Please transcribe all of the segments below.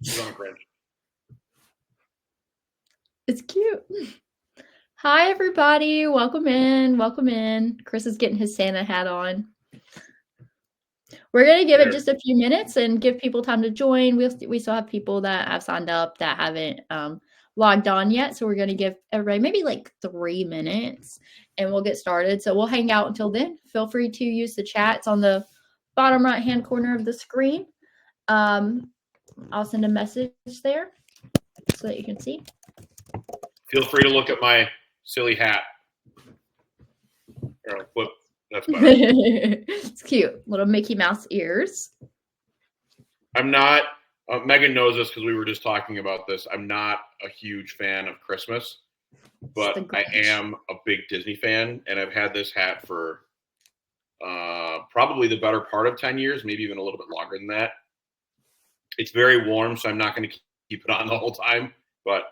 She's on a cringe. It's cute. Hi, everybody. Welcome in. Welcome in. Chris is getting his Santa hat on. We're going to give it just a few minutes and give people time to join. We still have people that have signed up that haven't logged on yet. So we're going to give everybody maybe like 3 minutes and we'll get started. So we'll hang out until then. Feel free to use the chat. It's on the bottom right-hand corner of the screen. I'll send a message there so that you can see. Feel free to look at my silly hat. Whoop, that's better. It's cute. Little Mickey Mouse ears. I'm not, Megan knows this because we were just talking about this. I'm not a huge fan of Christmas, but I am a big Disney fan, and I've had this hat for probably the better part of 10 years, maybe even a little bit longer than that. It's very warm, so I'm not going to keep it on the whole time, but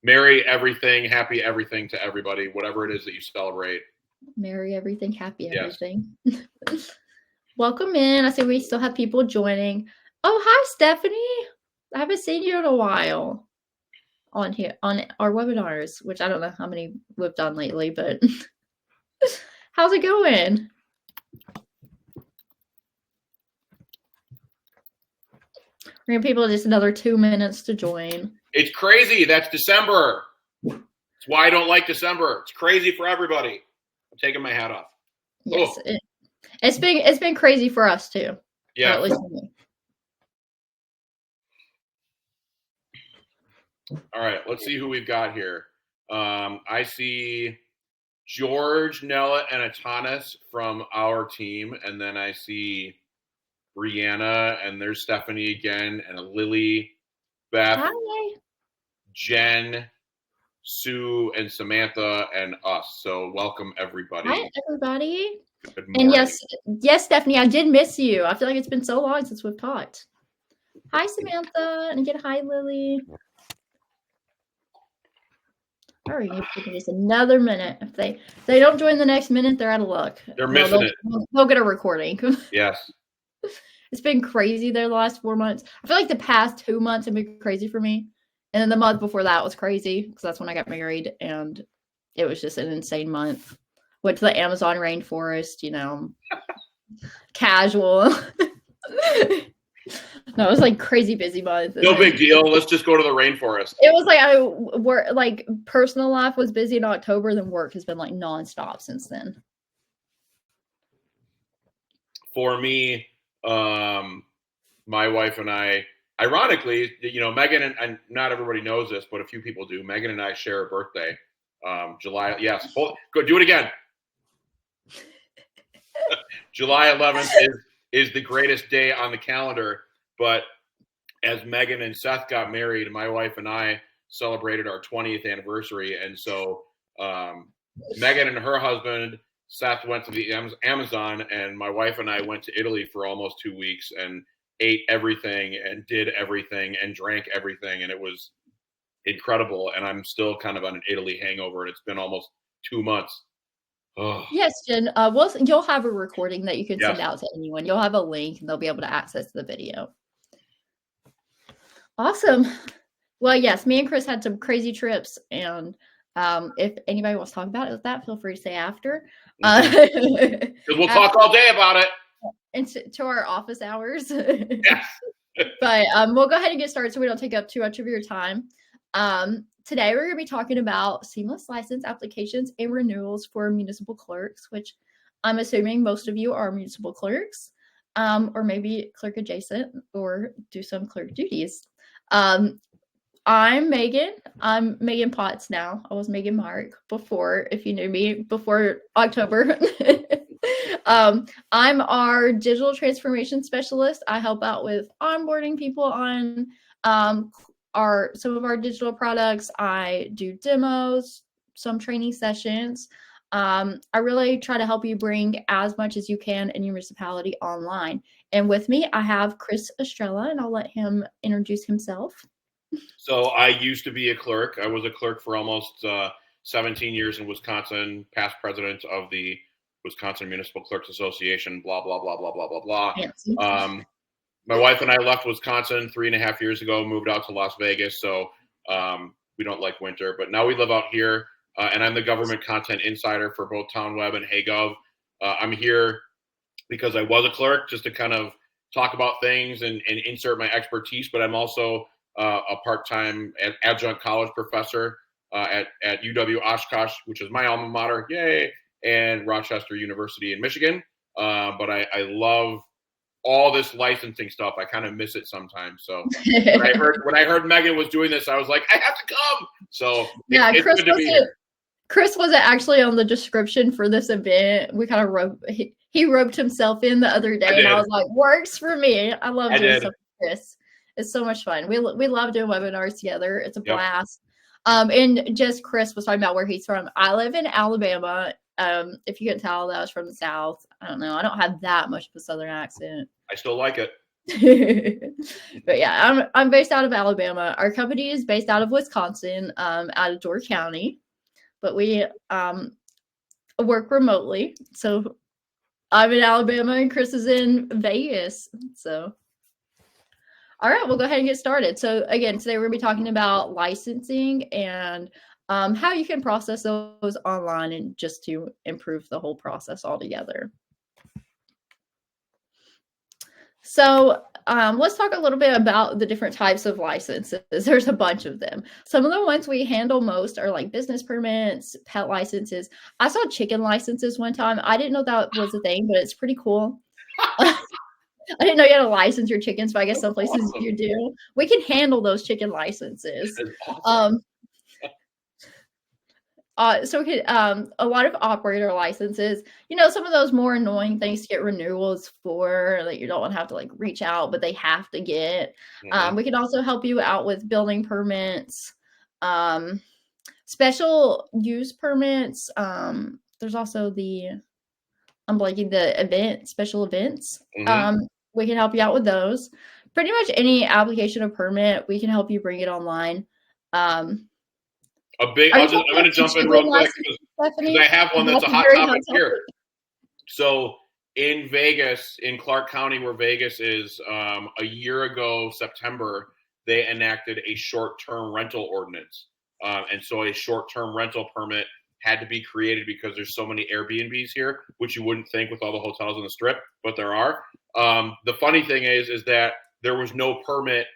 merry everything, happy everything to everybody, whatever it is that you celebrate. Merry everything, happy everything. Yes. Welcome in. I see we still have people joining. Oh, hi, Stephanie. I haven't seen you in a while on here on our webinars, which I don't know how many we've done lately, but how's it going? We're gonna people just another 2 minutes to join. It's crazy. That's December. That's why I don't like December. It's crazy for everybody. I'm taking my hat off. Yes, it's been crazy for us too. Yeah. At least for me. All right, let's see who we've got here. I see George, Nella, and Atanas from our team, and then I see Brianna, and there's Stephanie again, and Lily, Beth, hi. Jen, Sue, and Samantha, and us. So welcome, everybody. Hi, everybody. Good morning. And yes, Stephanie, I did miss you. I feel like it's been so long since we've talked. Hi, Samantha, and again, hi, Lily. All right, just another minute. If they don't join the next minute, they're out of luck. They're missing it. They'll get a recording. Yes. It's been crazy there the last 4 months. I feel like the past 2 months have been crazy for me. And then the month before that was crazy because that's when I got married. And it was just an insane month. Went to the Amazon rainforest, casual. No, it was like crazy busy month. No big deal. Let's just go to the rainforest. It was like personal life was busy in October, then work has been like nonstop since then. For me, my wife and I, ironically, Megan and not everybody knows this, but a few people do. Megan and I share a birthday. July. Yes. Go do it again. July 11th is the greatest day on the calendar. But as Megan and Seth got married, my wife and I celebrated our 20th anniversary. And so Megan and her husband, Seth, went to the Amazon, and my wife and I went to Italy for almost 2 weeks and ate everything and did everything and drank everything. And it was incredible. And I'm still kind of on an Italy hangover, and it's been almost 2 months. Oh. Yes, Jen. You'll have a recording that you can send out to anyone. You'll have a link, and they'll be able to access the video. Awesome. Well, yes, me and Chris had some crazy trips, and if anybody wants to talk about that, feel free to say after. We'll talk all day about it. And to our office hours. Yes. But we'll go ahead and get started so we don't take up too much of your time. Today, we're going to be talking about seamless license applications and renewals for municipal clerks, which I'm assuming most of you are municipal clerks, or maybe clerk adjacent or do some clerk duties. I'm Megan. I'm Megan Potts now. I was Megan Mark before, if you knew me, before October. I'm our digital transformation specialist. I help out with onboarding people on some of our digital products. I do demos, some training sessions. I really try to help you bring as much as you can in your municipality online. And with me, I have Chris Estrella, and I'll let him introduce himself. So I used to be a clerk. I was a clerk for almost 17 years in Wisconsin, past president of the Wisconsin Municipal Clerks Association, blah, blah, blah, blah, blah, blah, blah. Yes. My wife and I left Wisconsin 3.5 years ago, moved out to Las Vegas. So we don't like winter, but now we live out here, and I'm the government content insider for both TownWeb and HeyGov. I'm here because I was a clerk, just to kind of talk about things and insert my expertise, but I'm also a part-time adjunct college professor at UW Oshkosh, which is my alma mater, yay, and Rochester University in Michigan. But I love all this licensing stuff. I kind of miss it sometimes. So when I heard Megan was doing this, I was like, I have to come. So yeah, Chris wasn't actually on the description for this event. We kind of he roped himself in the other day, and I was like, works for me. I love doing stuff with Chris. It's so much fun. We love doing webinars together. It's a blast. And just Chris was talking about where he's from. I live in Alabama. If you can tell that I was from the South, I don't know. I don't have that much of a Southern accent. I still like it. But yeah, I'm based out of Alabama. Our company is based out of Wisconsin, out of Door County, but we work remotely. So I'm in Alabama and Chris is in Vegas. So all right, we'll go ahead and get started. So again, today we're going to be talking about licensing and how you can process those online and just to improve the whole process altogether. So let's talk a little bit about the different types of licenses. There's a bunch of them. Some of the ones we handle most are like business permits, pet licenses. I saw chicken licenses one time. I didn't know that was a thing, but it's pretty cool. I didn't know you had to license your chickens, but I guess some places you do. We can handle those chicken licenses. Awesome. So we could, a lot of operator licenses, some of those more annoying things to get renewals for that you don't want to have to like reach out, but they have to get. We can also help you out with building permits, special use permits. There's also I'm blanking the special events. We can help you out with those. Pretty much any application of permit, we can help you bring it online. I'm going to jump in real quick because I have one that's a hot topic here. So in Vegas, in Clark County, where Vegas is, a year ago, September, they enacted a short-term rental ordinance. And so a short-term rental permit had to be created because there's so many Airbnbs here, which you wouldn't think with all the hotels on the Strip, but there are. The funny thing is that there was no permit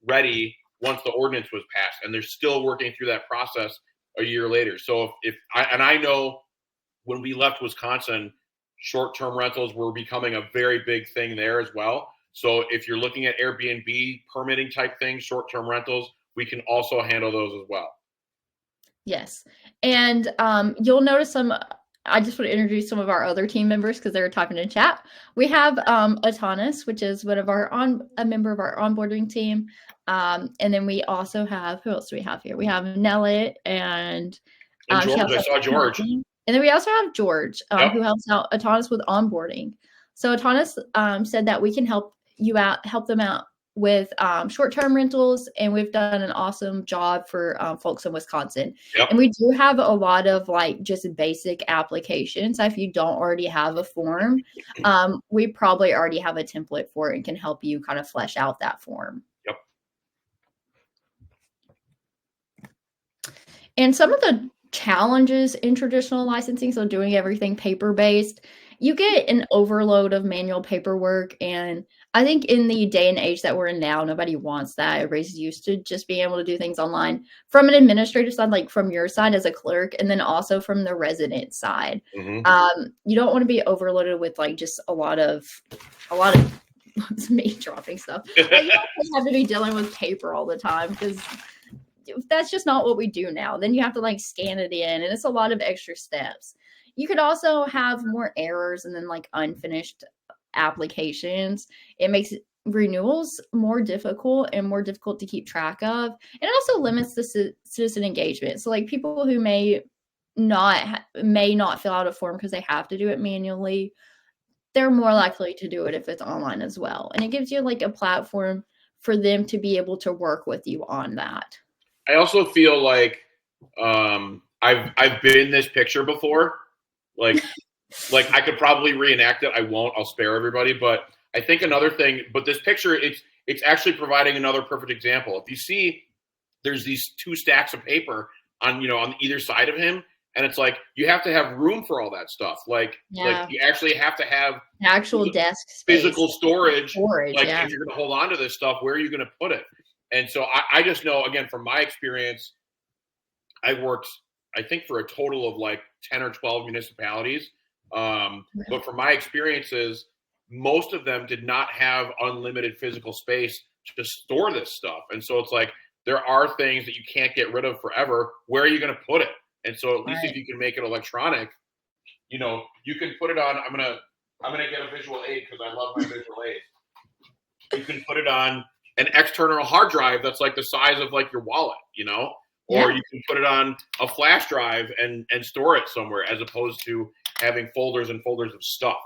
ready once the ordinance was passed, and they're still working through that process a year later. So I know when we left Wisconsin, short-term rentals were becoming a very big thing there as well. So if you're looking at Airbnb permitting type things, short-term rentals, we can also handle those as well. Yes. And you'll notice I just want to introduce some of our other team members because they were talking in chat. We have Atanas, which is one of a member of our onboarding team. And then we also have, who else do we have here? We have Nellie and George. I saw George. And then we also have George, who helps out Atanas with onboarding. So Atanas said that we can help them out with short-term rentals, and we've done an awesome job for folks in Wisconsin. And we do have a lot of like just basic applications. So if you don't already have a form, we probably already have a template for it and can help you kind of flesh out that form. And some of the challenges in traditional licensing, so doing everything paper-based, you get an overload of manual paperwork. And I think in the day and age that we're in now, nobody wants that. Everybody's used to just being able to do things online from an administrative side, like from your side as a clerk, and then also from the resident side. You don't want to be overloaded with like just a lot of it's me dropping stuff. Like, you don't have to be dealing with paper all the time because that's just not what we do now. Then you have to like scan it in, and it's a lot of extra steps. You could also have more errors and then like unfinished applications. It makes renewals more difficult and more difficult to keep track of. And it also limits the citizen engagement. So like people who may not fill out a form because they have to do it manually, they're more likely to do it if it's online as well. And it gives you like a platform for them to be able to work with you on that. I also feel like I've been in this picture before. Like I could probably reenact it. I won't. I'll spare everybody. But I think another thing, but this picture, it's actually providing another perfect example. If you see, there's these two stacks of paper on either side of him, and it's like you have to have room for all that stuff. Like you actually have to have actual desk space, physical storage. Like yeah. if you're going to hold on to this stuff, where are you going to put it? And so I just know, again, from my experience, I've worked, I think, for a total of like 10 or 12 municipalities. But from my experiences, most of them did not have unlimited physical space to store this stuff. And so it's like, there are things that you can't get rid of forever. Where are you going to put it? And so at least if you can make it electronic, you can put it on. I'm gonna get a visual aid because I love my visual aids. You can put it on an external hard drive that's like the size of like your wallet, or you can put it on a flash drive and store it somewhere, as opposed to having folders and folders of stuff.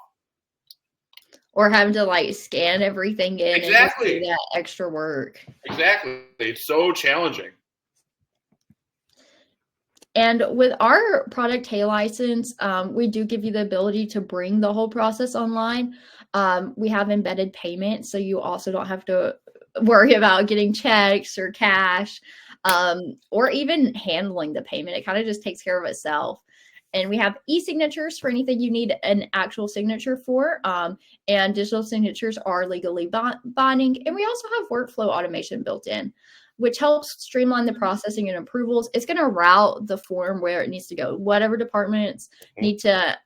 Or having to like scan everything in exactly. and do that extra work. Exactly. It's so challenging. And with our product Hey license, we do give you the ability to bring the whole process online. We have embedded payment, so you also don't have to worry about getting checks or cash, or even handling the payment. It kind of just takes care of itself. And we have e-signatures for anything you need an actual signature for. And digital signatures are legally binding. And we also have workflow automation built in, which helps streamline the processing and approvals. It's going to route the form where it needs to go. Whatever departments need to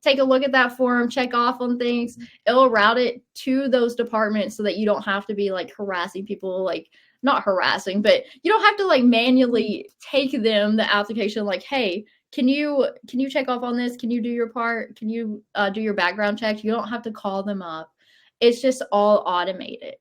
take a look at that form, check off on things, it'll route it to those departments so that you don't have to be like harassing people, like not harassing, but you don't have to like manually take them the application like, hey, can you check off on this? Can you do your part? Can you do your background check? You don't have to call them up. It's just all automated.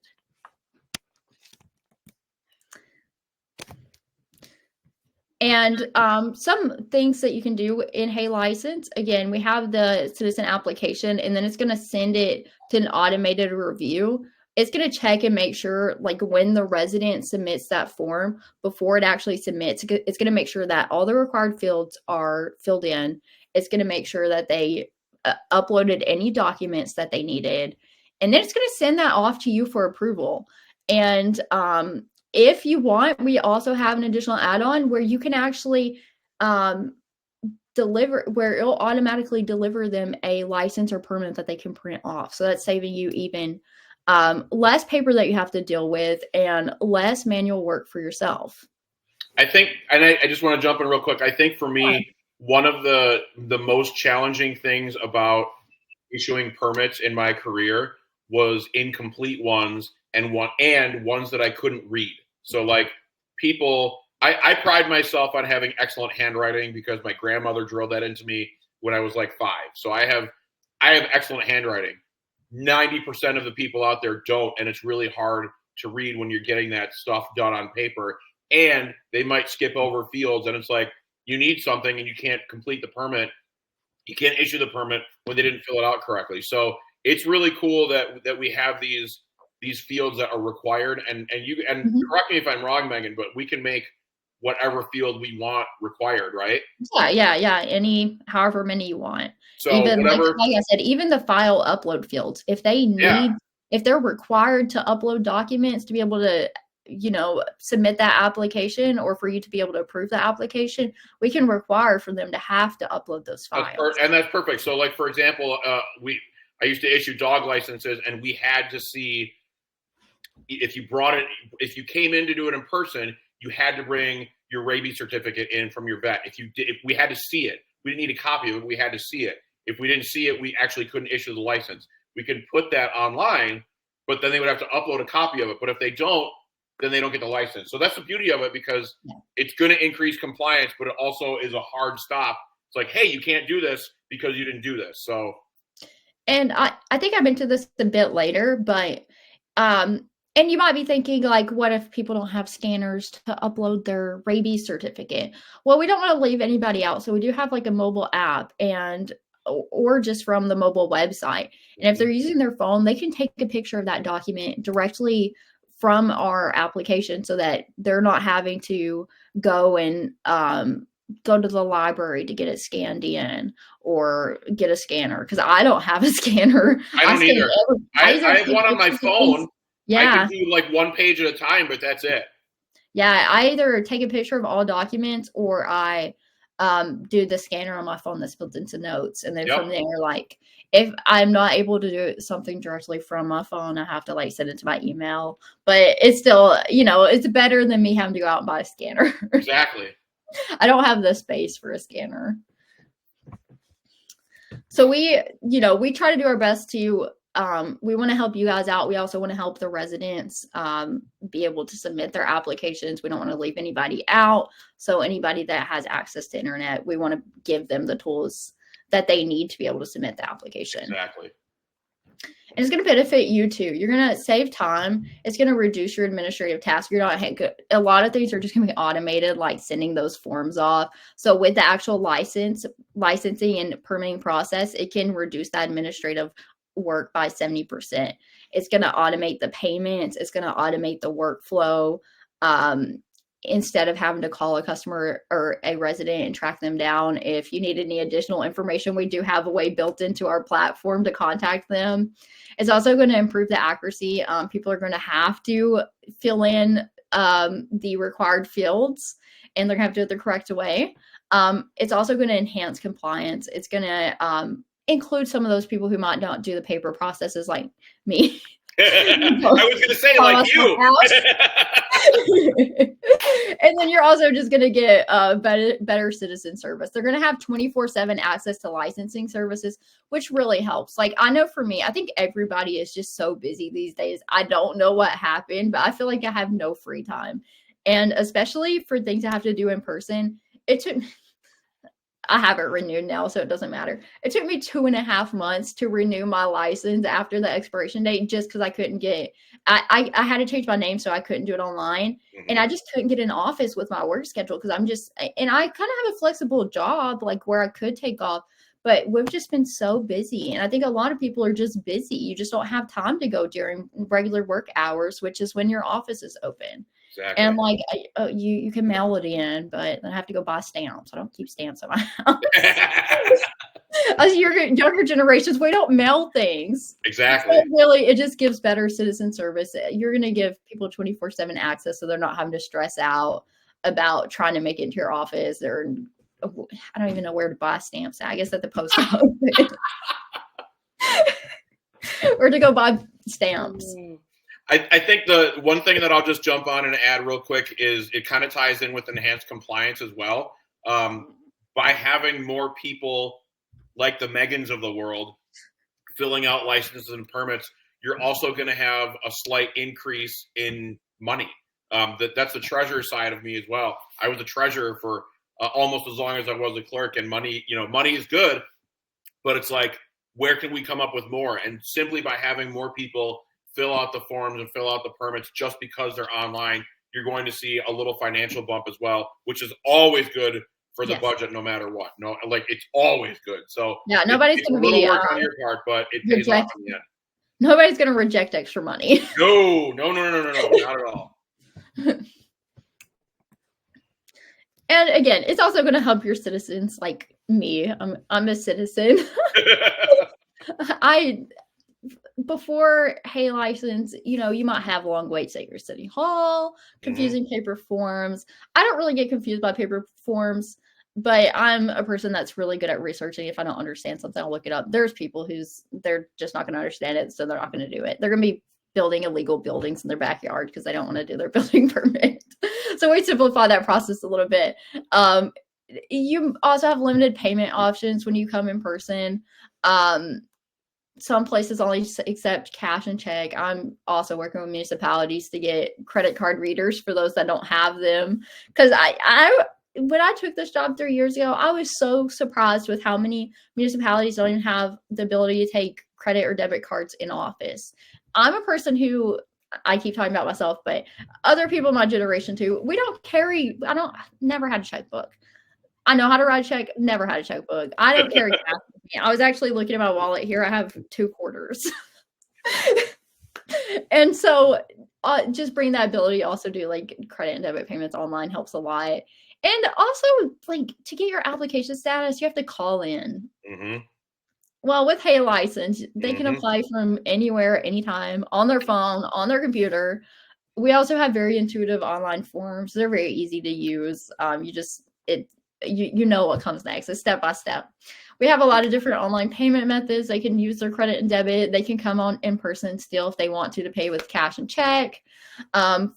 And some things that you can do in Hey License, again, we have the citizen application, and then it's going to send it to an automated review. It's going to check and make sure, like when the resident submits that form, before it actually submits, it's going to make sure that all the required fields are filled in. It's going to make sure that they uploaded any documents that they needed. And then it's going to send that off to you for approval. And if you want, we also have an additional add-on where you can actually deliver, where it'll automatically deliver them a license or permit that they can print off. So that's saving you even less paper that you have to deal with and less manual work for yourself. I think, and I just want to jump in real quick. I think for me, one of the most challenging things about issuing permits in my career was incomplete ones and ones that I couldn't read. So like people, I pride myself on having excellent handwriting because my grandmother drilled that into me when I was like 5. So I have excellent handwriting. 90% of the people out there don't, and it's really hard to read when you're getting that stuff done on paper. And they might skip over fields, and it's like you need something and you can't complete the permit. You can't issue the permit when they didn't fill it out correctly. So it's really cool that we have these fields that are required, and correct me if I'm wrong, Megan, but we can make whatever field we want required, right? Yeah. However many you want. So even like I said, even the file upload fields, if they need, if they're required to upload documents to be able to, submit that application, or for you to be able to approve the application, we can require for them to have to upload those files. And that's perfect. So like, for example, I used to issue dog licenses, and we had to see if you came in to do it in person, you had to bring your rabies certificate in from your vet. If we had to see it, we didn't need a copy of it. We had to see it. If we didn't see it, we actually couldn't issue the license. We could put that online, but then they would have to upload a copy of it. But if they don't, then they don't get the license. So that's the beauty of it, because it's going to increase compliance, but it also is a hard stop. It's like, hey, you can't do this because you didn't do this. So, and I think I'm into this a bit later, but and you might be thinking, like, what if people don't have scanners to upload their rabies certificate? Well, we don't want to leave anybody out. So we do have like a mobile app, or just from the mobile website. And if they're using their phone, they can take a picture of that document directly from our application, so that they're not having to go and go to the library to get it scanned in or get a scanner, because I don't have a scanner. I don't either. I have one on my phone. Yeah. I can do like one page at a time, but that's it. Yeah, I either take a picture of all documents or I do the scanner on my phone that's built into Notes. And then from there, like, if I'm not able to do something directly from my phone, I have to like send it to my email. But it's still, it's better than me having to go out and buy a scanner. Exactly. I don't have the space for a scanner. So we try to do our best to, we want to help you guys out. We also want to help the residents be able to submit their applications. We don't want to leave anybody out. So anybody that has access to internet, we want to give them the tools that they need to be able to submit the application. Exactly. And it's going to benefit you too. You're going to save time. It's going to reduce your administrative tasks. You're not, a lot of things are just going to be automated, like sending those forms off. So with the actual licensing and permitting process, it can reduce that administrative work by 70%. It's going to automate the payments. It's going to automate the workflow. Instead of having to call a customer or a resident and track them down. If you need any additional information, we do have a way built into our platform to contact them. It's also going to improve the accuracy. People are going to have to fill in the required fields, and they're going to have to do it the correct way. It's also going to enhance compliance. It's going to include some of those people who might not do the paper processes like me. I was going to say like you. And then you're also just going to get better citizen service. They're going to have 24/7 access to licensing services, which really helps. Like, I know for me, I think everybody is just so busy these days. I don't know what happened, but I feel like I have no free time. And especially for things I have to do in person, I have it renewed now, so it doesn't matter. It took me 2.5 months to renew my license after the expiration date, just because I couldn't get, I had to change my name, so I couldn't do it online. And I just couldn't get an office with my work schedule, because and I kind of have a flexible job, like where I could take off, but we've just been so busy. And I think a lot of people are just busy. You just don't have time to go during regular work hours, which is when your office is open. Exactly. And like you can mail it in, but I have to go buy stamps. I don't keep stamps at my house. As younger generations, we don't mail things. Exactly. So really, it just gives better citizen service. You're going to give people 24/7 access, so they're not having to stress out about trying to make it into your office. Or I don't even know where to buy stamps. I guess at the post office, or to go buy stamps. I think the one thing that I'll just jump on and add real quick is it kind of ties in with enhanced compliance as well. By having more people like the Megans of the world filling out licenses and permits, you're also going to have a slight increase in money. That's the treasurer side of me as well. I was a treasurer for almost as long as I was a clerk, and money is good, but it's like, where can we come up with more? And simply by having more people fill out the forms and fill out the permits just because they're online, you're going to see a little financial bump as well, which is always good for the budget, no matter what. No, like, it's always good. So yeah, nobody's going to be work on your part, but it pays off in the end. Nobody's going to reject extra money. No, not at all. And again, it's also going to help your citizens like me. I'm a citizen. Before Hey License, you might have long waits at your city hall, confusing paper forms. I don't really get confused by paper forms, but I'm a person that's really good at researching. If I don't understand something, I'll look it up. There's people they're just not going to understand it, so they're not going to do it. They're going to be building illegal buildings in their backyard because they don't want to do their building permit. So we simplify that process a little bit. You also have limited payment options when you come in person. Some places only accept cash and check. I'm also working with municipalities to get credit card readers for those that don't have them. Because when I took this job 3 years ago, I was so surprised with how many municipalities don't even have the ability to take credit or debit cards in office. I'm a person who, I keep talking about myself, but other people in my generation too, never had a checkbook. I know how to write a check, never had a checkbook. I don't carry cash with me. I was actually looking at my wallet here. I have 2 quarters. And so just bring that ability also do like credit and debit payments online helps a lot. And also, like, to get your application status, you have to call in. Mm-hmm. Well, with Hey License, they can Mm-hmm. apply from anywhere, anytime, on their phone, on their computer. We also have very intuitive online forms. They're very easy to use. You know what comes next. It's step by step. We have a lot of different online payment methods. They can use their credit and debit. They can come on in person still if they want to pay with cash and check.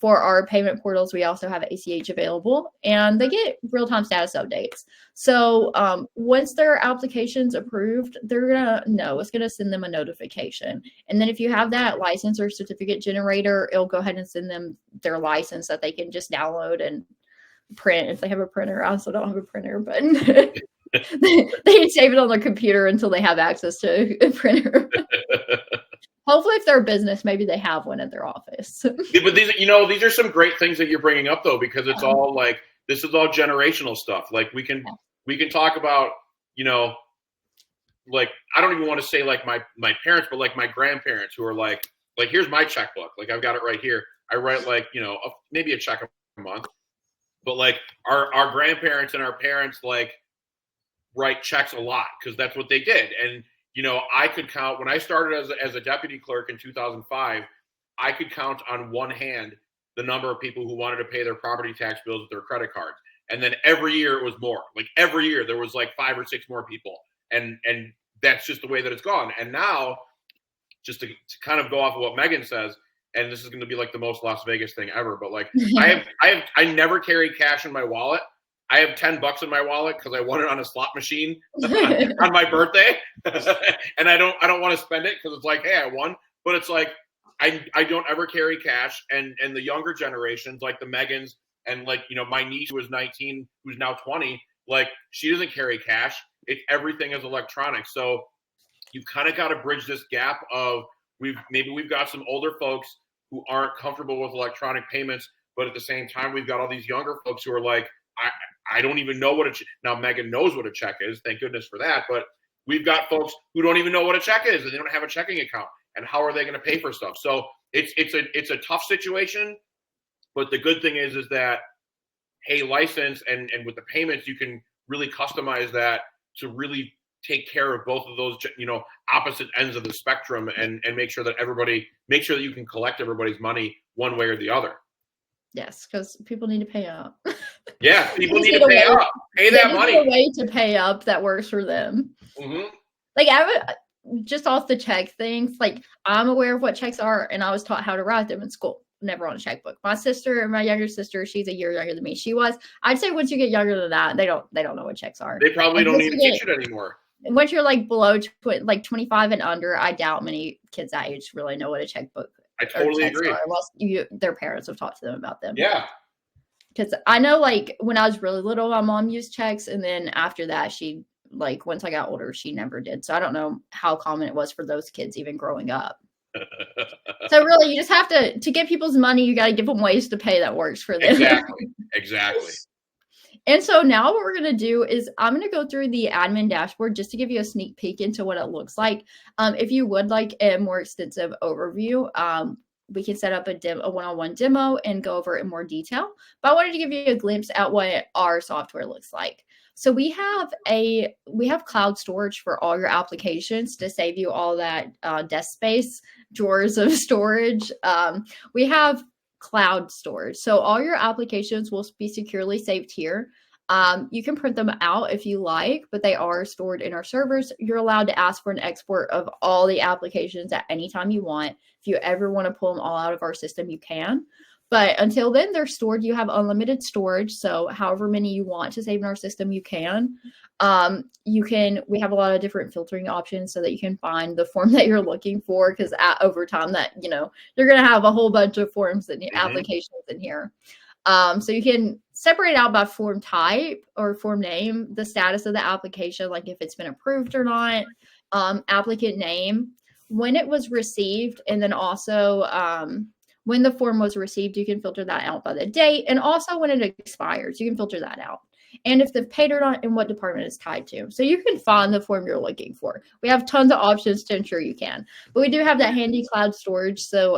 For our payment portals, we also have ACH available, and they get real-time status updates. So once their application's approved, they're gonna know. It's gonna send them a notification. And then if you have that license or certificate generator, it'll go ahead and send them their license that they can just download and print if they have a printer. I also don't have a printer, but they save it on their computer until they have access to a printer. Hopefully, if they're a business, maybe they have one at their office. But these are some great things that you're bringing up, though, because it's all like, this is all generational stuff. Like we can talk about, like, I don't even want to say like my parents, but like my grandparents who are like here's my checkbook. Like I've got it right here. I write like, maybe a check a month, but like our grandparents and our parents like write checks a lot because that's what they did. And I could count when I started as a deputy clerk in 2005, I could count on one hand the number of people who wanted to pay their property tax bills with their credit cards. And then every year it was more. Like every year there was like 5 or 6 more people. And that's just the way that it's gone. And now, just to kind of go off of what Megan says, and this is going to be like the most Las Vegas thing ever, but like I never carry cash in my wallet. I have $10 in my wallet because I won it on a slot machine on my birthday, and I don't want to spend it because it's like, hey, I won. But it's like I don't ever carry cash, and the younger generations, like the Megans, and like my niece who was 19, who's now 20, like she doesn't carry cash. Everything is electronic. So you've kind of got to bridge this gap of we've got some older folks who aren't comfortable with electronic payments, but at the same time we've got all these younger folks who are like, I don't even know what now Megan knows what a check is, thank goodness for that, but we've got folks who don't even know what a check is and they don't have a checking account, and how are they going to pay for stuff? So it's a tough situation, but the good thing is that Hey License and with the payments you can really customize that to really take care of both of those opposite ends of the spectrum and make sure that you can collect everybody's money one way or the other. Yes, because people need to pay up. Yeah, people need to pay up. Pay that money. A way to pay up that works for them. Mm-hmm. Like I would just off the check things. Like I'm aware of what checks are, and I was taught how to write them in school. Never on a checkbook. My sister, my younger sister, she's a year younger than me. I'd say once you get younger than that, they don't know what checks are. They probably don't need to teach it anymore. Once you're like below like 25 and under, I doubt many kids that age really know what a checkbook. I totally agree. Unless their parents have talked to them about them. Yeah. Because I know, like when I was really little, my mom used checks, and then after that, she like once I got older, she never did. So I don't know how common it was for those kids even growing up. So really, you just have to get people's money. You got to give them ways to pay that works for them. Exactly. And so now what we're going to do is I'm going to go through the admin dashboard just to give you a sneak peek into what it looks like. If you would like a more extensive overview, we can set up a one-on-one demo and go over it in more detail. But I wanted to give you a glimpse at what our software looks like. So we have cloud storage for all your applications to save you all that desk space, drawers of storage. We have cloud storage. So all your applications will be securely saved here. You can print them out if you like, but they are stored in our servers. You're allowed to ask for an export of all the applications at any time you want. If you ever want to pull them all out of our system, you can. But until then, they're stored. You have unlimited storage. So however many you want to save in our system, you can. We have a lot of different filtering options so that you can find the form that you're looking for, because over time that, you're going to have a whole bunch of forms and applications in here. So you can separate out by form type or form name, the status of the application, like if it's been approved or not, applicant name, when it was received, and then also when the form was received, you can filter that out by the date, and also when it expires, you can filter that out. and if they've paid or not and what department it's tied to. So you can find the form you're looking for. We have tons of options to ensure you can. But we do have that handy cloud storage. So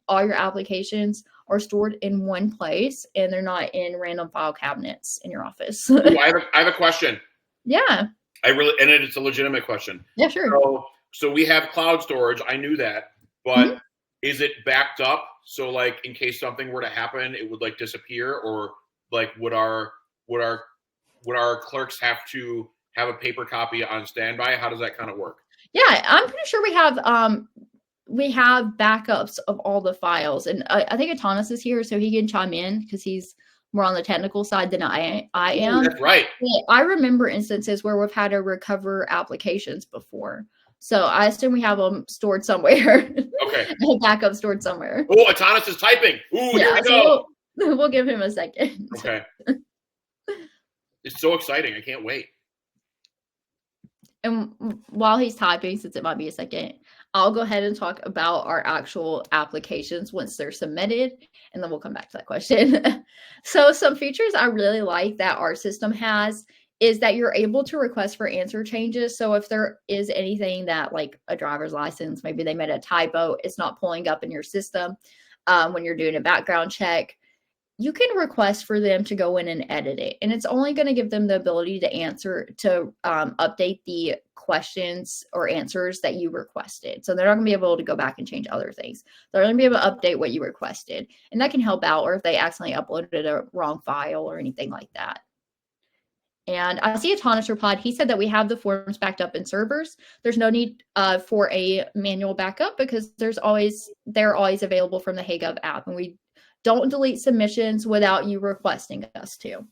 all your applications are stored in one place and they're not in random file cabinets in your office. Ooh, I have a question. Yeah. And it's a legitimate question. Yeah, sure. So we have cloud storage. I knew that, but is it backed up? So like in case something were to happen, it would like disappear, or like would our clerks have to have a paper copy on standby? How does that kind of work? Yeah, I'm pretty sure we have backups of all the files, and I think Atanas is here, so he can chime in because he's more on the technical side than I am. That's right. I remember instances where we've had to recover applications before. So I assume we have them stored somewhere. Okay. A backup stored somewhere. Oh, Atanas is typing. Ooh, yeah, here we go. So we'll give him a second. Okay. It's so exciting. I can't wait. And while he's typing, since it might be a second, I'll go ahead and talk about our actual applications once they're submitted, and then we'll come back to that question. So some features I really like that our system has is that you're able to request for answer changes. So if there is anything that, like a driver's license, maybe they made a typo, it's not pulling up in your system when you're doing a background check, you can request for them to go in and edit it. And it's only going to give them the ability to update the questions or answers that you requested. So they're not going to be able to go back and change other things. They're going to be able to update what you requested. And that can help out, or if they accidentally uploaded a wrong file or anything like that. And I see Atanas replied, he said that we have the forms backed up in servers. There's no need for a manual backup because they're always available from the HeyGov app. And we don't delete submissions without you requesting us to.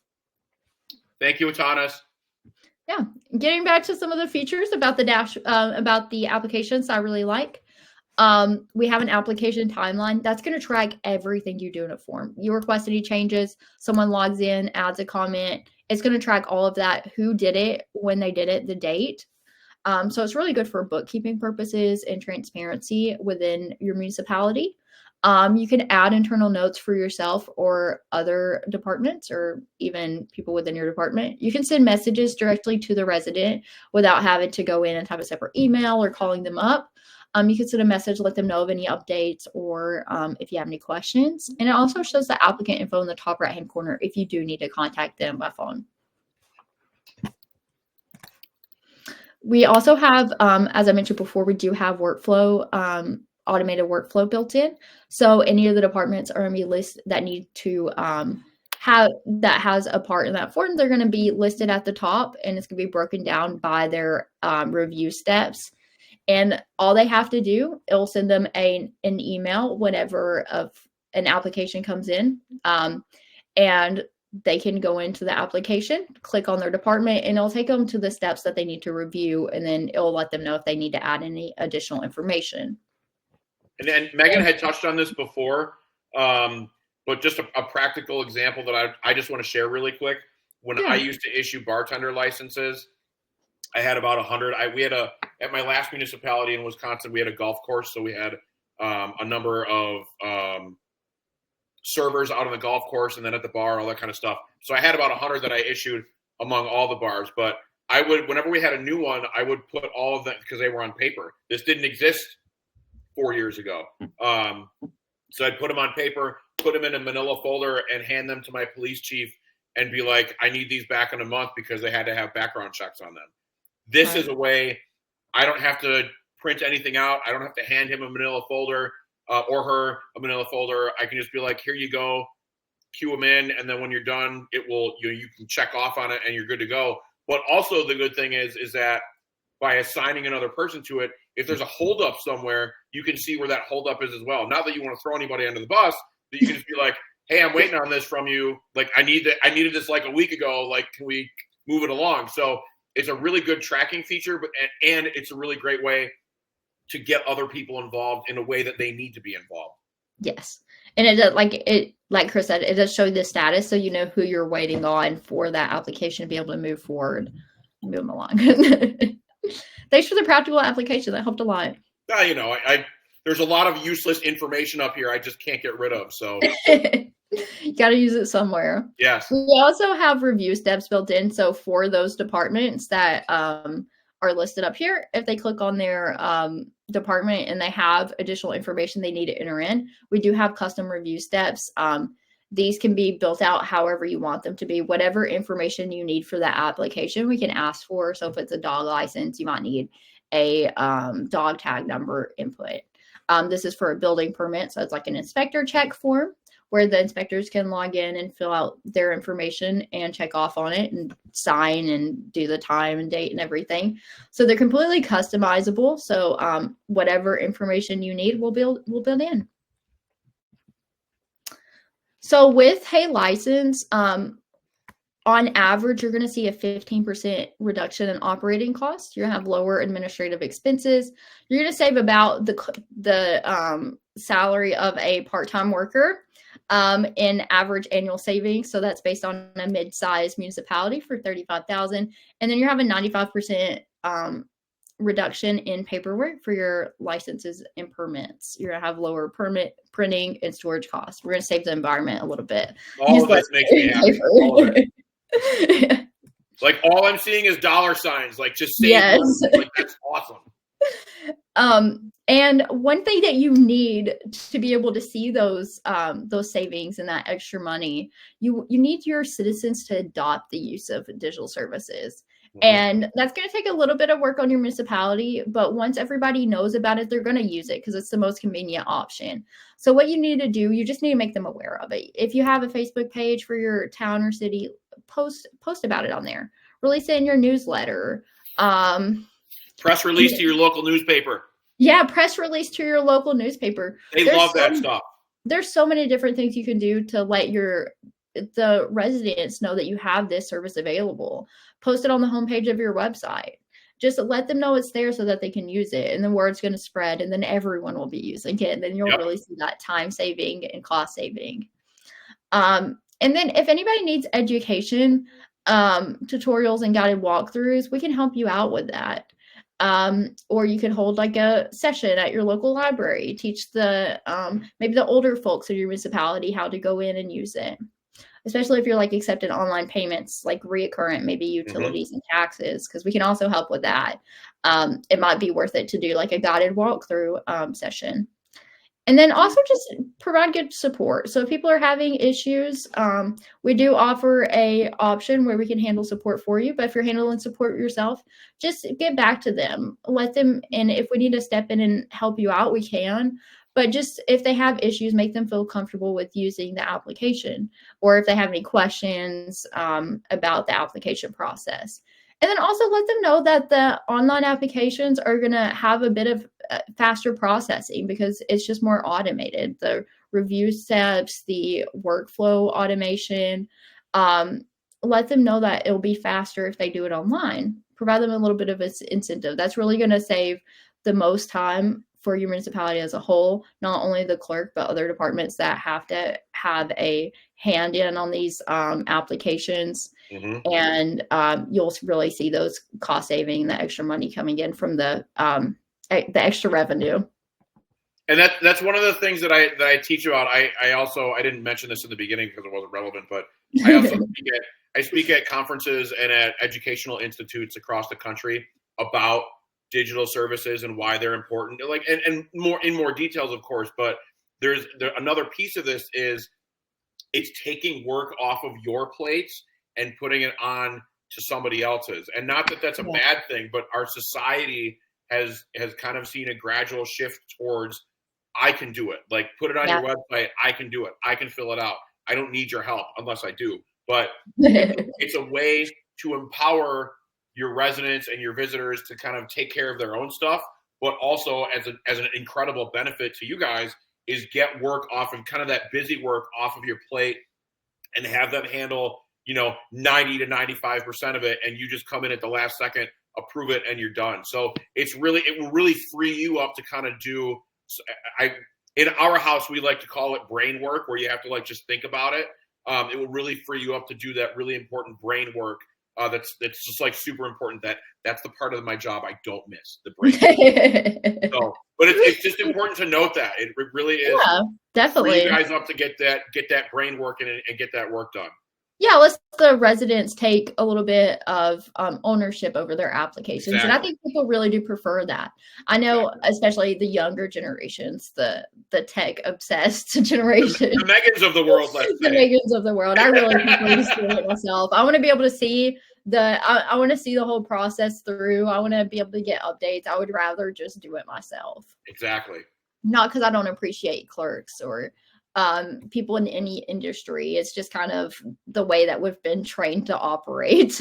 Thank you, Atanas. Yeah, getting back to some of the features about the applications I really like. We have an application timeline that's going to track everything you do in a form. You request any changes, someone logs in, adds a comment. It's going to track all of that, who did it, when they did it, the date. So it's really good for bookkeeping purposes and transparency within your municipality. You can add internal notes for yourself or other departments, or even people within your department. You can send messages directly to the resident without having to go in and have a separate email or calling them up. You can send a message, let them know of any updates, or if you have any questions. And it also shows the applicant info in the top right-hand corner if you do need to contact them by phone. We also have, as I mentioned before, we do have workflow, automated workflow built in. So any of the departments are going to be listed that need to that has a part in that form. They're going to be listed at the top, and it's going to be broken down by their review steps. And all they have to do, it'll send them an email whenever an application comes in, and they can go into the application, click on their department, and it'll take them to the steps that they need to review, and then it'll let them know if they need to add any additional information. And then Megan had touched on this before, but just a practical example that I just want to share really quick. When I used to issue bartender licenses, I had about 100. At my last municipality in Wisconsin, we had a golf course, so we had a number of servers out on the golf course, and then at the bar, all that kind of stuff. So I had about 100 that I issued among all the bars. But I would, whenever we had a new one, I would put all of them, because they were on paper. This didn't exist 4 years ago. So I'd put them on paper, put them in a manila folder, and hand them to my police chief and be like, I need these back in a month because they had to have background checks on them. This is a way I don't have to print anything out. I don't have to hand him a manila folder or her a manila folder. I can just be like, here you go, cue them in, and then when you're done, it will you can check off on it and you're good to go. But also the good thing is that by assigning another person to it, if there's a holdup somewhere, you can see where that holdup is as well. Not that you want to throw anybody under the bus, but you can just be like, hey, I'm waiting on this from you. Like I needed this like a week ago. Like, can we move it along? So it's a really good tracking feature, and it's a really great way to get other people involved in a way that they need to be involved. Yes. And it does, like Chris said, it does show the status, so you know who you're waiting on for that application to be able to move forward and move them along. Thanks for the practical application. That helped a lot. There's a lot of useless information up here I just can't get rid of. So You got to use it somewhere. Yes. We also have review steps built in. So for those departments that are listed up here, if they click on their department and they have additional information they need to enter in, we do have custom review steps. These can be built out however you want them to be. Whatever information you need for that application, we can ask for. So if it's a dog license, you might need a dog tag number input. This is for a building permit. So it's like an inspector check form where the inspectors can log in and fill out their information and check off on it and sign and do the time and date and everything. So they're completely customizable. So whatever information you need, we'll build in. So with Hey License, on average, you're going to see a 15% reduction in operating costs. You're going to have lower administrative expenses. You're going to save about the salary of a part-time worker in average annual savings. So that's based on a mid-sized municipality for $35,000. And then you have a 95% reduction in paperwork for your licenses and permits. You're going to have lower permit printing and storage costs. We're going to save the environment a little bit. All of this makes me happy. All of it. Like all I'm seeing is dollar signs. Like just save yes. money. Like that's awesome. And one thing that you need to be able to see those savings and that extra money, you need your citizens to adopt the use of digital services. And that's going to take a little bit of work on your municipality, but once everybody knows about it, they're going to use it because it's the most convenient option. So what you need to do, you just need to make them aware of it. If you have a Facebook page for your town or city, post about it on there. Release it in your newsletter. Press release to your local newspaper. Yeah, press release to your local newspaper. They love that stuff. There's so many different things you can do to let the residents know that you have this service available. Post it on the homepage of your website. Just let them know it's there so that they can use it. And the word's going to spread and then everyone will be using it. And then you'll really see that time saving and cost saving. And then if anybody needs education, tutorials and guided walkthroughs, we can help you out with that. Or you could hold like a session at your local library, teach the maybe the older folks of your municipality how to go in and use it. Especially if you're like accepting online payments, like reoccurrent, maybe utilities and taxes, because we can also help with that. It might be worth it to do like a guided walkthrough session. And then also just provide good support. So if people are having issues, we do offer a option where we can handle support for you. But if you're handling support yourself, just get back to them, let them, and if we need to step in and help you out, we can. But just if they have issues, make them feel comfortable with using the application, or if they have any questions about the application process. And then also let them know that the online applications are going to have a bit of faster processing because it's just more automated. The review steps, the workflow automation, let them know that it'll be faster if they do it online. Provide them a little bit of an incentive. That's really going to save the most time for your municipality as a whole, not only the clerk, but other departments that have to have a hand in on these applications. And you'll really see those cost saving, the extra money coming in from the extra revenue. And that's one of the things that I teach about. I didn't mention this in the beginning because it wasn't relevant, but I also speak at conferences and at educational institutes across the country about digital services and why they're important, like and more details, of course. But there's another piece of this is it's taking work off of your plates and putting it on to somebody else's. And not that that's a bad thing, but our society has kind of seen a gradual shift towards I can do it. Like put it on your website. I can do it. I can fill it out. I don't need your help unless I do. But it's a way to empower your residents and your visitors to kind of take care of their own stuff, but also as an incredible benefit to you guys is get work off of kind of that busy work off of your plate and have them handle, 90 to 95% of it. And you just come in at the last second, approve it, and you're done. So it will really free you up to kind of do, in our house, we like to call it brain work, where you have to like just think about it. It will really free you up to do that really important brain work that's just like super important. That's the part of my job I don't miss, the brain. So, but it's just important to note that it really is. Yeah, definitely. Free you guys up to get that brain working and get that work done. Yeah, let's the residents take a little bit of ownership over their applications. Exactly. And I think people really do prefer that. I know, especially the younger generations, the tech obsessed generation. The Megans of the world, let's say. The Megans of the world. I really prefer to see it myself. I want to be able to see I want to see the whole process through. I want to be able to get updates. I would rather just do it myself. Exactly. Not because I don't appreciate clerks or people in any industry. It's just kind of the way that we've been trained to operate.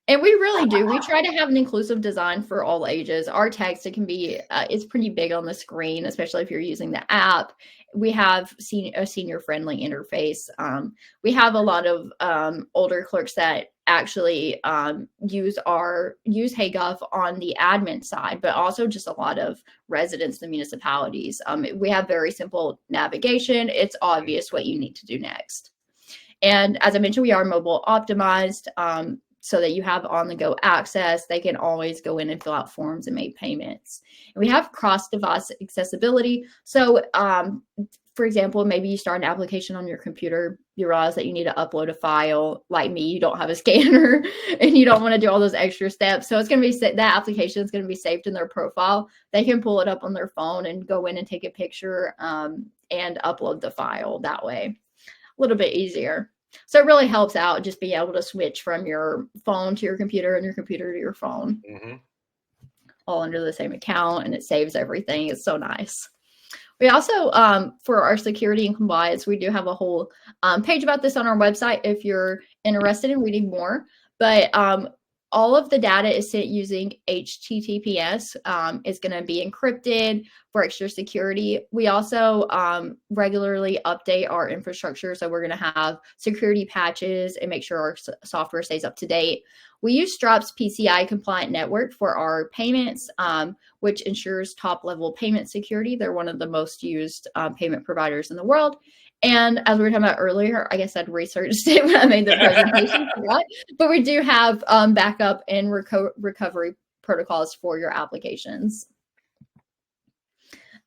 And we really do. We try to have an inclusive design for all ages. Our text, it can be, it's pretty big on the screen, especially if you're using the app. We have a senior-friendly interface. We have a lot of older clerks that actually use HeyGov on the admin side, but also just a lot of residents, the municipalities. We have very simple navigation. It's obvious what you need to do next. And as I mentioned, we are mobile optimized. So that you have on-the-go access. They can always go in and fill out forms and make payments. And we have cross-device accessibility. So, for example, maybe you start an application on your computer, you realize that you need to upload a file. Like me, you don't have a scanner and you don't want to do all those extra steps. So it's going to be that application is going to be saved in their profile. They can pull it up on their phone and go in and take a picture and upload the file that way. A little bit easier. So it really helps out just being able to switch from your phone to your computer and your computer to your phone, all under the same account, and it saves everything. It's so nice. We also, for our security and compliance, we do have a whole page about this on our website if you're interested in reading more. But all of the data is sent using HTTPS. It's going to be encrypted for extra security. We also regularly update our infrastructure. So we're going to have security patches and make sure our software stays up to date. We use Stripe's PCI compliant network for our payments, which ensures top level payment security. They're one of the most used payment providers in the world. And as we were talking about earlier, I guess I'd researched it when I made the presentation, but we do have backup and recovery protocols for your applications.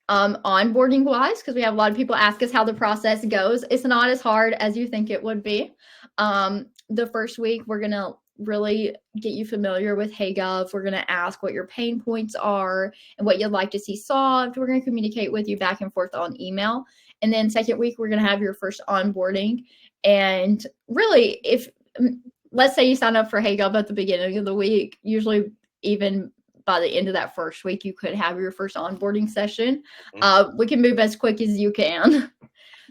Onboarding wise, because we have a lot of people ask us how the process goes. It's not as hard as you think it would be. The first week, we're going to really get you familiar with HeyGov. We're going to ask what your pain points are and what you'd like to see solved. We're going to communicate with you back and forth on email. And then second week, we're going to have your first onboarding. And really, if let's say you sign up for HeyGov at the beginning of the week, usually even by the end of that first week, you could have your first onboarding session. We can move as quick as you can.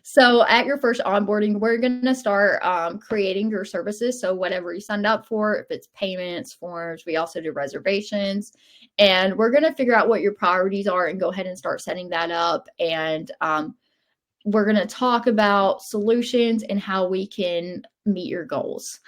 So at your first onboarding, we're going to start creating your services. So whatever you signed up for, if it's payments, forms, we also do reservations. And we're going to figure out what your priorities are and go ahead and start setting that up. And we're going to talk about solutions and how we can meet your goals.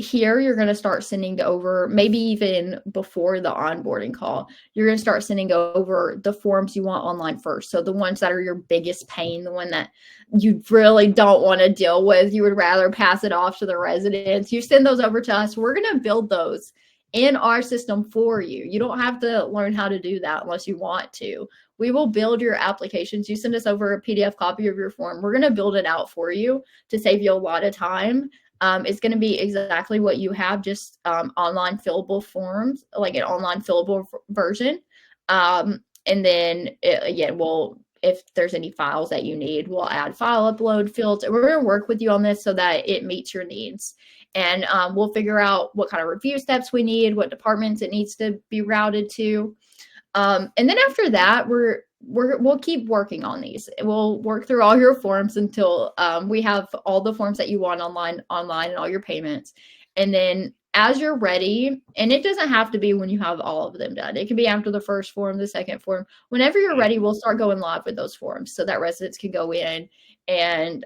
Here, you're going to start sending over, maybe even before the onboarding call, you're going to start sending over the forms you want online first. So the ones that are your biggest pain, the one that you really don't want to deal with, you would rather pass it off to the residents. You send those over to us. We're going to build those in our system for you. You don't have to learn how to do that unless you want to. We will build your applications. You send us over a PDF copy of your form. We're going to build it out for you to save you a lot of time. It's going to be exactly what you have, just online fillable forms, like an online fillable version. And then again, if there's any files that you need, we'll add file upload fields. We're going to work with you on this so that it meets your needs. And we'll figure out what kind of review steps we need, what departments it needs to be routed to. And then after that, we'll keep working on these. We'll work through all your forms until we have all the forms that you want online and all your payments. And then as you're ready, and it doesn't have to be when you have all of them done. It can be after the first form, the second form. Whenever you're ready, we'll start going live with those forms so that residents can go in and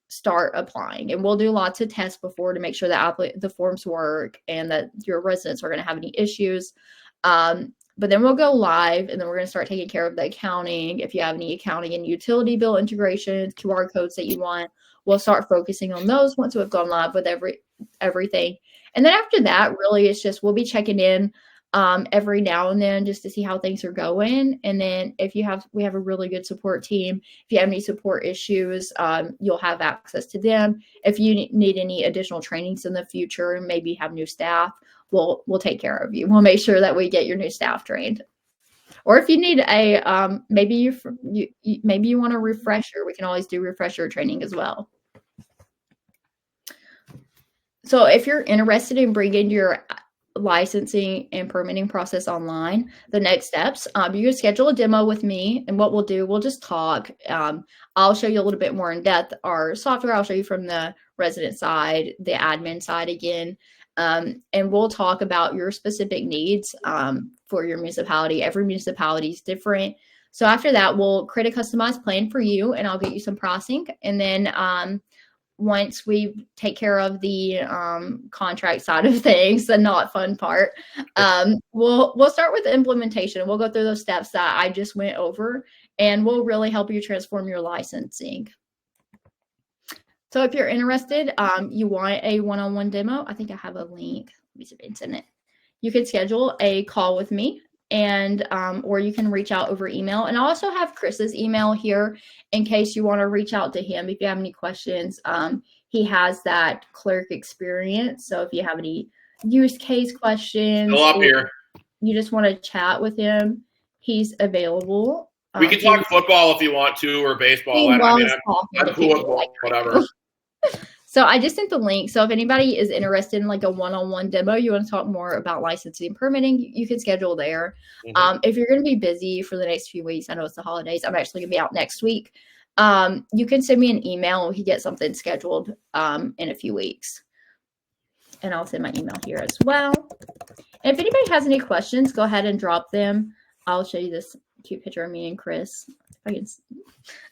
start applying. And we'll do lots of tests before to make sure that the forms work and that your residents are going to have any issues. But then we'll go live, and then we're going to start taking care of the accounting. If you have any accounting and utility bill integrations, QR codes that you want, we'll start focusing on those once we've gone live with everything. And then after that, really, it's just we'll be checking in every now and then just to see how things are going. And then we have a really good support team. If you have any support issues, you'll have access to them. If you need any additional trainings in the future and maybe have new staff, we'll take care of you. We'll make sure that we get your new staff trained. Or if you need a maybe you want a refresher, we can always do refresher training as well. So if you're interested in bringing your licensing and permitting process online, the next steps, you can schedule a demo with me, and what we'll do, we'll just talk. I'll show you a little bit more in depth our software. I'll show you from the resident side, the admin side again, and we'll talk about your specific needs for your municipality. Every municipality is different. So after that, we'll create a customized plan for you, and I'll get you some pricing. And then once we take care of the contract side of things, the not fun part, we'll start with the implementation. We'll go through those steps that I just went over, and we'll really help you transform your licensing. So if you're interested, you want a one-on-one demo, I think I have a link. Let me see if I can send it. You can schedule a call with me, and or you can reach out over email. And I also have Chris's email here in case you want to reach out to him if you have any questions. He has that clerk experience, so if you have any use case questions, still up here, you just want to chat with him, he's available. We can talk football if you want to, or baseball. I'm cool with like whatever. So I just sent the link. So if anybody is interested in like a one-on-one demo, you want to talk more about licensing and permitting, you can schedule there. Mm-hmm. If you're going to be busy for the next few weeks, I know it's the holidays, I'm actually going to be out next week. You can send me an email and we can get something scheduled in a few weeks. And I'll send my email here as well. And if anybody has any questions, go ahead and drop them. I'll show you this cute picture of me and Chris.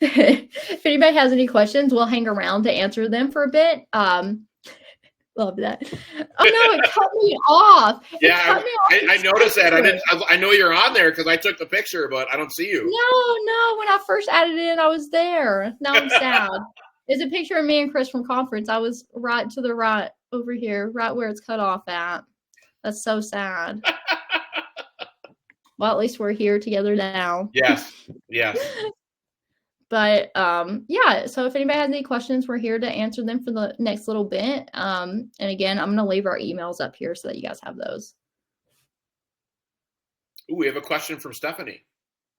If anybody has any questions, we'll hang around to answer them for a bit. Love that. Oh no, it cut me off. Yeah, I noticed that. I know you're on there because I took the picture, but I don't see you. No. When I first added in, I was there. Now I'm sad. It's a picture of me and Chris from conference. I was right to the right over here, right where it's cut off at. That's so sad. Well, at least we're here together now. Yes. But yeah, so if anybody has any questions, we're here to answer them for the next little bit. And again, I'm going to leave our emails up here so that you guys have those. Ooh, we have a question from Stephanie.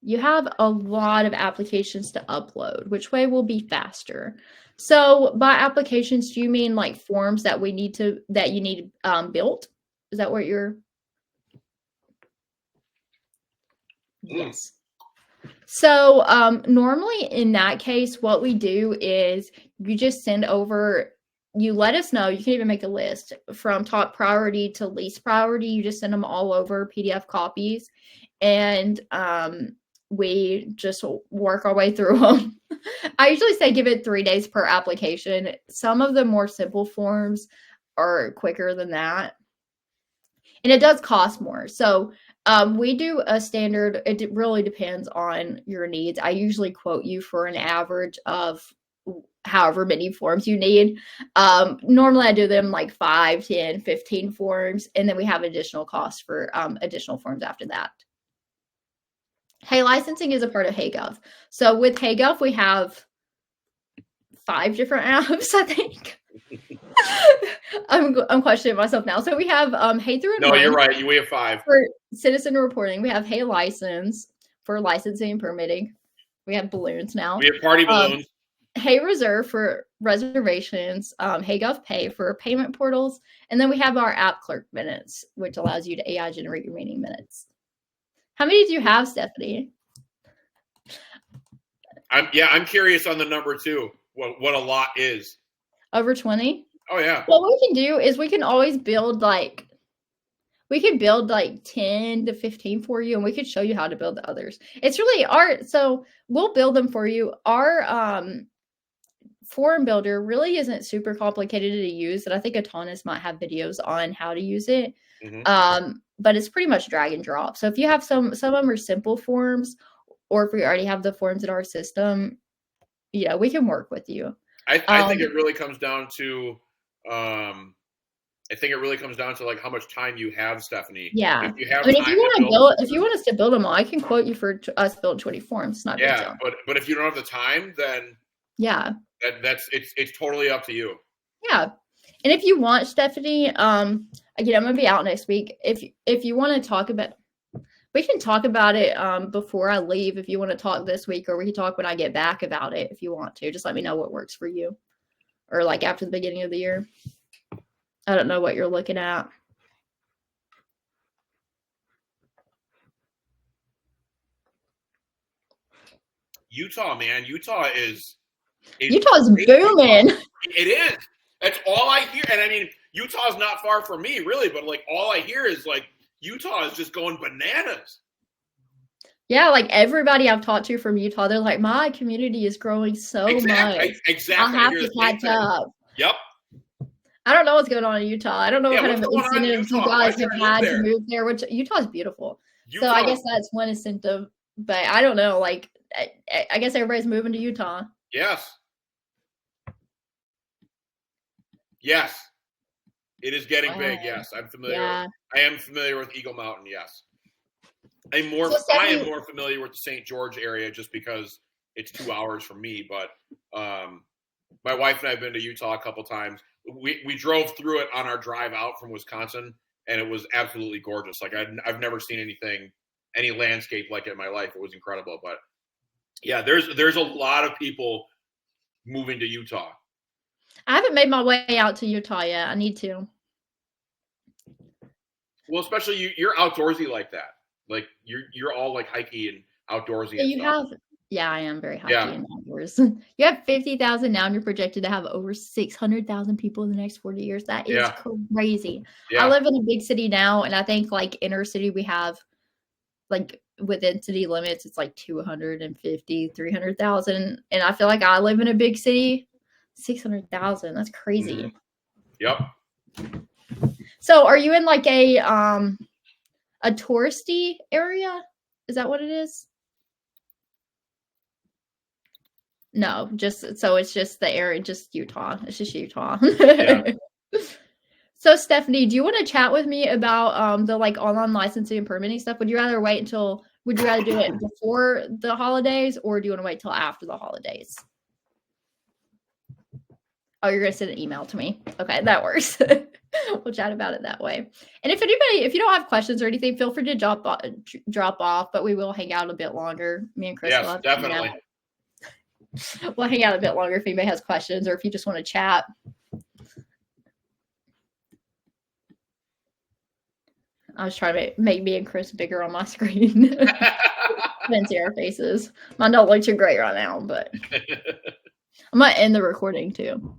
You have a lot of applications to upload. Which way will be faster? So by applications, do you mean like forms that you need built? Is that what you're? Yes. So normally in that case, what we do is you just send over, you let us know, you can even make a list from top priority to least priority. You just send them all over PDF copies, and we just work our way through them. I usually say give it 3 days per application. Some of the more simple forms are quicker than that. And it does cost more. So we do a standard, it really depends on your needs. I usually quote you for an average of however many forms you need. Normally I do them like 5, 10, 15 forms, and then we have additional costs for additional forms after that. Hey, licensing is a part of HeyGov. So with HeyGov, we have 5 different apps, I think. I'm questioning myself now. So we have Hey through. No, you're right. We have 5 for citizen reporting. We have Hey License for licensing and permitting. We have balloons now. We have party balloons. Hey Reserve for reservations. HeyGov Pay for payment portals, and then we have our app Clerk Minutes, which allows you to AI generate your meeting minutes. How many do you have, Stephanie? I'm curious on the number too. What a lot is. Over 20? Oh yeah. What we can do is we can always build like 10 to 15 for you, and we could show you how to build the others. It's really so we'll build them for you. Our form builder really isn't super complicated to use, and I think Autonomous might have videos on how to use it. Mm-hmm. but it's pretty much drag and drop. So if you have some of them are simple forms, or if we already have the forms in our system, we can work with you. I think it really comes down to like how much time you have, Stephanie. Yeah. If you have I mean, if you want us to build them all, I can quote you for us building 20 forms. It's not a big deal. But if you don't have the time, then it's totally up to you. Yeah. And if you want, Stephanie, again, I'm gonna be out next week. If you want to talk about, we can talk about it before I leave. If you want to talk this week, or we can talk when I get back about it. If you want to, just let me know what works for you, or like after the beginning of the year. I don't know what you're looking at. Utah, man, Utah is Utah's booming. It is. That's all I hear. And I mean, Utah's not far from me, really, but like all I hear is like Utah is just going bananas. Yeah, like everybody I've talked to from Utah, they're like, my community is growing so much. Exactly. I'll have to catch up. Yep. I don't know what's going on in Utah. I don't know what kind of incentives you guys have had to move there, which Utah's beautiful. So I guess that's one incentive, but I don't know. Like, I guess everybody's moving to Utah. Yes. Yes. It is getting big. Yes. I'm familiar. Yeah. I am familiar with Eagle Mountain. Yes. I am more familiar with the St. George area just because it's 2 hours from me. But my wife and I have been to Utah a couple times. We drove through it on our drive out from Wisconsin, and it was absolutely gorgeous. Like I've never seen any landscape like it in my life. It was incredible. But yeah, there's a lot of people moving to Utah. I haven't made my way out to Utah yet. I need to. Well, especially you're outdoorsy like that. Like you're all like hikey and outdoorsy. Yeah, I am very hikey and outdoors. You have 50,000 now, and you're projected to have over 600,000 people in the next 40 years. That is crazy. Yeah. I live in a big city now, and I think like inner city we have, like within city limits, it's like 250, 300,000, and I feel like I live in a big city, 600,000. That's crazy. Mm-hmm. Yep. So, are you in like a touristy area? Is that what it is? No, it's just the area, just Utah. It's just Utah. Yeah. So, Stephanie, do you want to chat with me about the like online licensing and permitting stuff? Would you rather do it before the holidays, or do you want to wait till after the holidays? Oh, you're going to send an email to me. Okay, that works. We'll chat about it that way. And if you don't have questions or anything, feel free to drop off, but we will hang out a bit longer. Me and Chris will have definitely. We'll hang out a bit longer if anybody has questions or if you just want to chat. I was trying to make me and Chris bigger on my screen. Can't see our faces. Mine don't look too great right now, but I'm going to end the recording too.